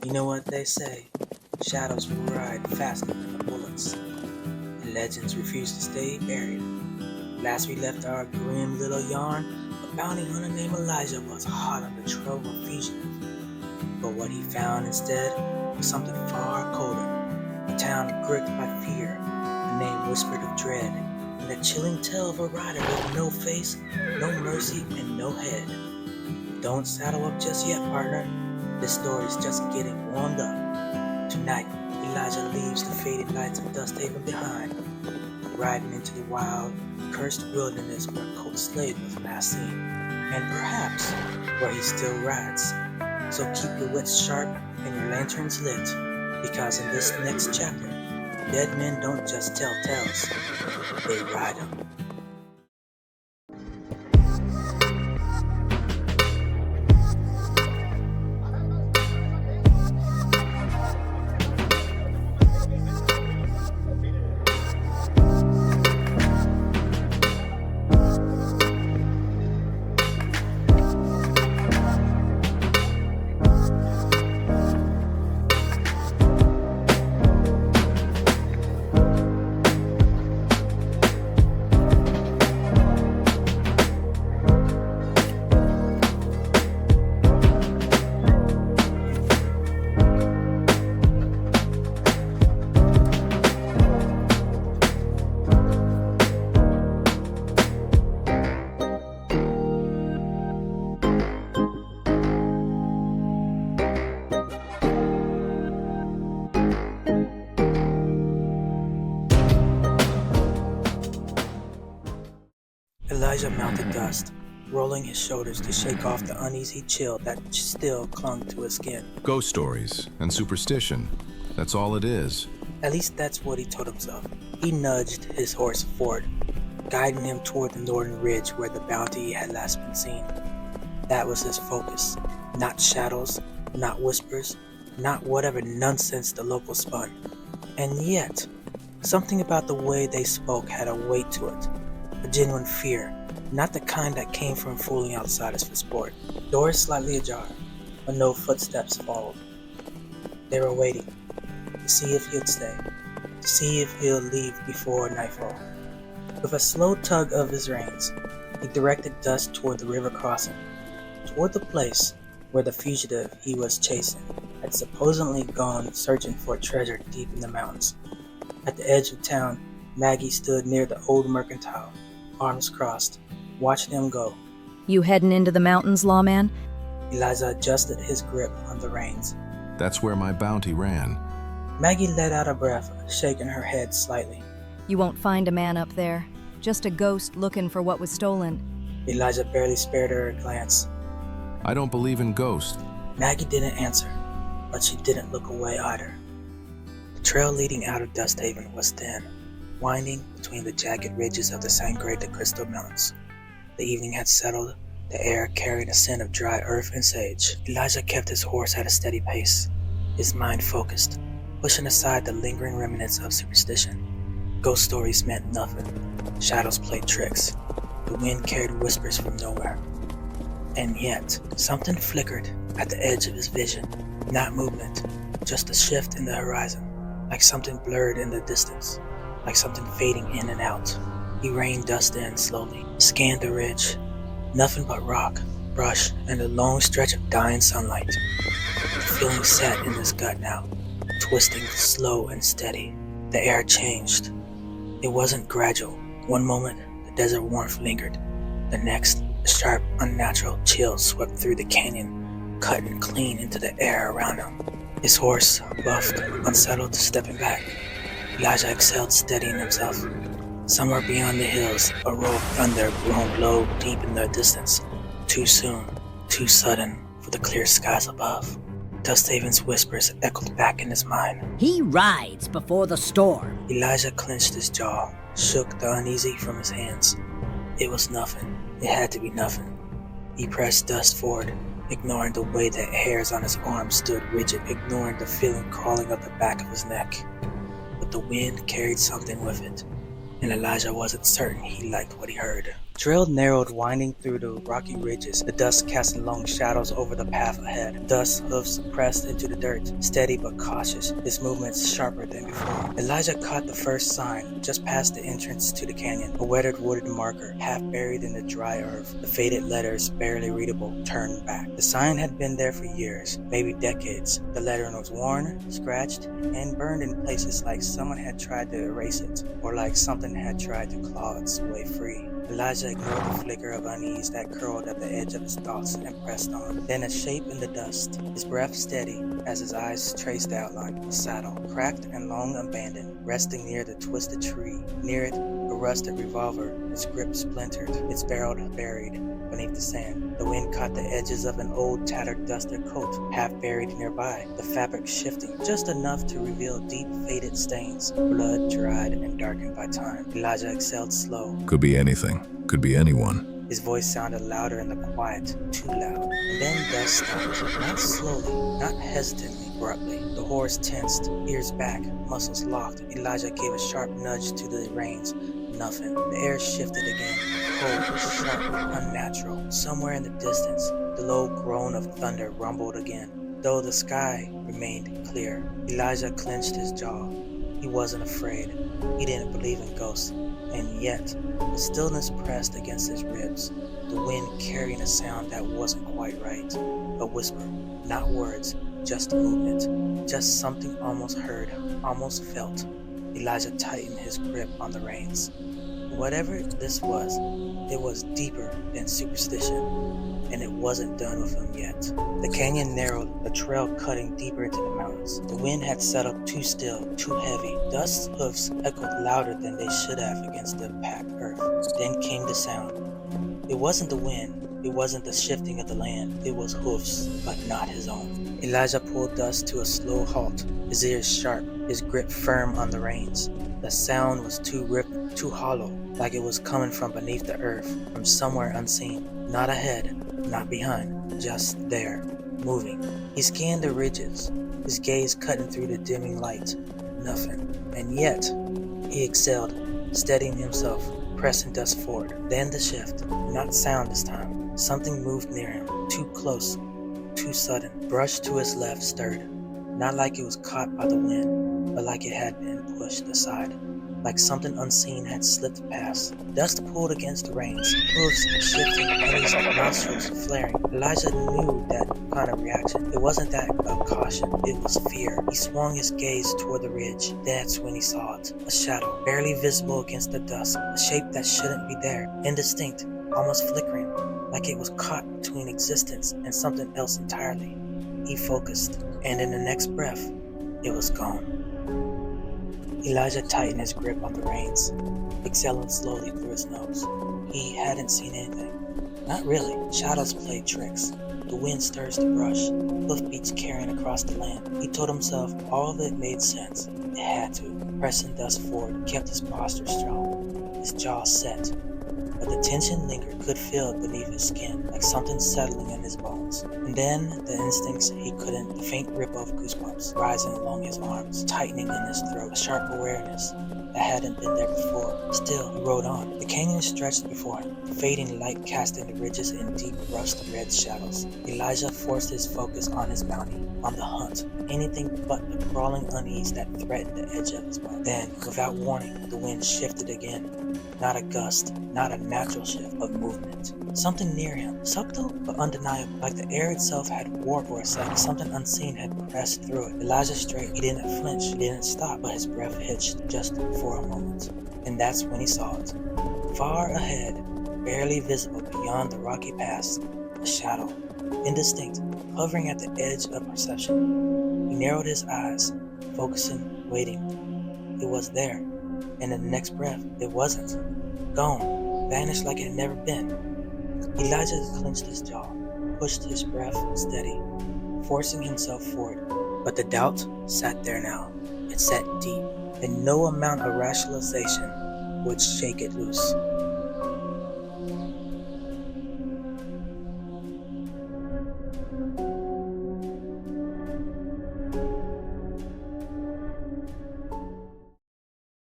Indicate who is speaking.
Speaker 1: You know what they say, shadows ride faster than the bullets, and legends refuse to stay buried. Last we left our grim little yarn, a bounty hunter named Elijah was hot on the trail of a fugitive. But what he found instead was something far colder, a town gripped by fear, a name whispered of dread, and a chilling tale of a rider with no face, no mercy, and no head. Don't saddle up just yet, partner. This story's just getting warmed up. Tonight, Elijah leaves the faded lights of Dusthaven behind, riding into the wild, cursed wilderness where Colt Slade was last seen, and perhaps where he still rides. So keep your wits sharp and your lanterns lit, because in this next chapter, dead men don't just tell tales, they ride them. Elijah mounted Dust, rolling his shoulders to shake off the uneasy chill that still clung to his skin.
Speaker 2: Ghost stories and superstition. That's all it is.
Speaker 1: At least that's what he told himself. He nudged his horse forward, guiding him toward the northern ridge where the bounty had last been seen. That was his focus. Not shadows, not whispers, not whatever nonsense the locals spun. And yet, something about the way they spoke had a weight to it. A genuine fear, not the kind that came from fooling outsiders for sport. Doors slightly ajar, but no footsteps followed. They were waiting to see if he'd stay, to see if he'll leave before nightfall. With a slow tug of his reins, he directed Dust toward the river crossing, toward the place where the fugitive he was chasing had supposedly gone searching for treasure deep in the mountains. At the edge of town, Maggie stood near the old mercantile, arms crossed, watching him go.
Speaker 3: You heading into the mountains, lawman?
Speaker 1: Elijah adjusted his grip on the reins.
Speaker 2: That's where my bounty ran.
Speaker 1: Maggie let out a breath, shaking her head slightly.
Speaker 3: You won't find a man up there. Just a ghost looking for what was stolen.
Speaker 1: Elijah barely spared her a glance.
Speaker 2: I don't believe in ghosts.
Speaker 1: Maggie didn't answer, but she didn't look away either. The trail leading out of Dusthaven was thin, winding between the jagged ridges of the Sangre de Cristo Mountains. The evening had settled, the air carried a scent of dry earth and sage. Elijah kept his horse at a steady pace, his mind focused, pushing aside the lingering remnants of superstition. Ghost stories meant nothing. Shadows played tricks. The wind carried whispers from nowhere. And yet, something flickered at the edge of his vision. Not movement, just a shift in the horizon, like something blurred in the distance, like something fading in and out. He reined Dust in slowly, scanned the ridge. Nothing but rock, brush, and a long stretch of dying sunlight. The feeling sat in his gut now, twisting slow and steady. The air changed. It wasn't gradual. One moment, the desert warmth lingered. The next, a sharp, unnatural chill swept through the canyon, cutting clean into the air around him. His horse, buffed, unsettled, stepping back. Elijah exhaled, steadying himself. Somewhere beyond the hills, a roll of thunder groaned low deep in the distance. Too soon, too sudden for the clear skies above. Dusthaven's whispers echoed back in his mind.
Speaker 4: He rides before the storm.
Speaker 1: Elijah clenched his jaw, shook the uneasy from his hands. It was nothing. It had to be nothing. He pressed Dust forward, ignoring the way the hairs on his arms stood rigid, ignoring the feeling crawling up the back of his neck. But the wind carried something with it, and Elijah wasn't certain he liked what he heard. trail narrowed, winding through the rocky ridges, the dust casting long shadows over the path ahead. Dust's hoofs pressed into the dirt, steady but cautious, his movements sharper than before. Elijah caught the first sign, just past the entrance to the canyon, a weathered wooded marker, half buried in the dry earth, the faded letters barely readable, turned back. The sign had been there for years, maybe decades. The lettering was worn, scratched, and burned in places like someone had tried to erase it, or like something had tried to claw its way free. Elijah ignored the flicker of unease that curled at the edge of his thoughts and pressed on. Then a shape in the dust, his breath steady as his eyes traced the outline. A saddle, cracked and long abandoned, resting near the twisted tree. Near it, a rusted revolver, its grip splintered, its barrel buried beneath the sand. The wind caught the edges of an old tattered dusted coat, half buried nearby, the fabric shifting just enough to reveal deep faded stains, blood dried and darkened by time. Elijah exhaled slow.
Speaker 2: Could be anything. Could be anyone.
Speaker 1: His voice sounded louder in the quiet, too loud. And then dust stopped, not slowly, not hesitantly, abruptly. The horse tensed, ears back, muscles locked. Elijah gave a sharp nudge to the reins. Nothing. The air shifted again, cold, sharp, unnatural. Somewhere in the distance, the low groan of thunder rumbled again, though the sky remained clear. Elijah clenched his jaw. He wasn't afraid. He didn't believe in ghosts. And yet, the stillness pressed against his ribs, the wind carrying a sound that wasn't quite right. A whisper, not words, just movement, just something almost heard, almost felt. Elijah tightened his grip on the reins. Whatever this was, it was deeper than superstition, and it wasn't done with him yet. The canyon narrowed, the trail cutting deeper into the mountains. The wind had settled too still, too heavy. Dust's hoofs echoed louder than they should have against the packed earth. Then came the sound. It wasn't the wind, it wasn't the shifting of the land, it was hoofs, but not his own. Elijah pulled Dust to a slow halt, his ears sharp, his grip firm on the reins. The sound was too ripped, too hollow, like it was coming from beneath the earth, from somewhere unseen. Not ahead, not behind, just there, moving. He scanned the ridges, his gaze cutting through the dimming light. Nothing. And yet, he exhaled, steadying himself, pressing Dust forward. Then the shift, not sound this time. Something moved near him, too close, too sudden. Brush to his left stirred, not like it was caught by the wind, but like it had been pushed aside, like something unseen had slipped past. Dust pulled against the reins, hooves shifting, pennies, nostrils flaring. Elijah knew that kind of reaction. It wasn't that of caution, it was fear. He swung his gaze toward the ridge. That's when he saw it. A shadow, barely visible against the dust, a shape that shouldn't be there, indistinct, almost flickering, like it was caught between existence and something else entirely. He focused, and in the next breath, it was gone. Elijah tightened his grip on the reins, exhaling slowly through his nose. He hadn't seen anything. Not really. Shadows played tricks. The wind stirs the brush, hoofbeats carrying across the land. He told himself all of it made sense. It had to. Pressing Dust forward kept his posture strong, his jaw set. But the tension lingered, could feel it beneath his skin, like something settling in his bones. And then, the instincts he couldn't, the faint ripple of goosebumps rising along his arms, tightening in his throat, a sharp awareness that hadn't been there before. Still, he rode on. The canyon stretched before him, fading light casting the ridges in deep rust-red shadows. Elijah forced his focus on his bounty, on the hunt, anything but the crawling unease that threatened the edge of his mind. Then, without warning, the wind shifted again. Not a gust, not a natural shift of movement. Something near him, subtle but undeniable, like the air itself had warped for a second. Something unseen had pressed through it. Elijah straight, he didn't flinch, he didn't stop, but his breath hitched just for a moment. And that's when he saw it. Far ahead, barely visible beyond the rocky pass, a shadow, indistinct, hovering at the edge of perception. He narrowed his eyes, focusing, waiting. It was there. And in the next breath, it wasn't. Gone. Vanished like it had never been. Elijah clenched his jaw, pushed his breath steady, forcing himself forward. But the doubt sat there now. It sat deep, and no amount of rationalization would shake it loose.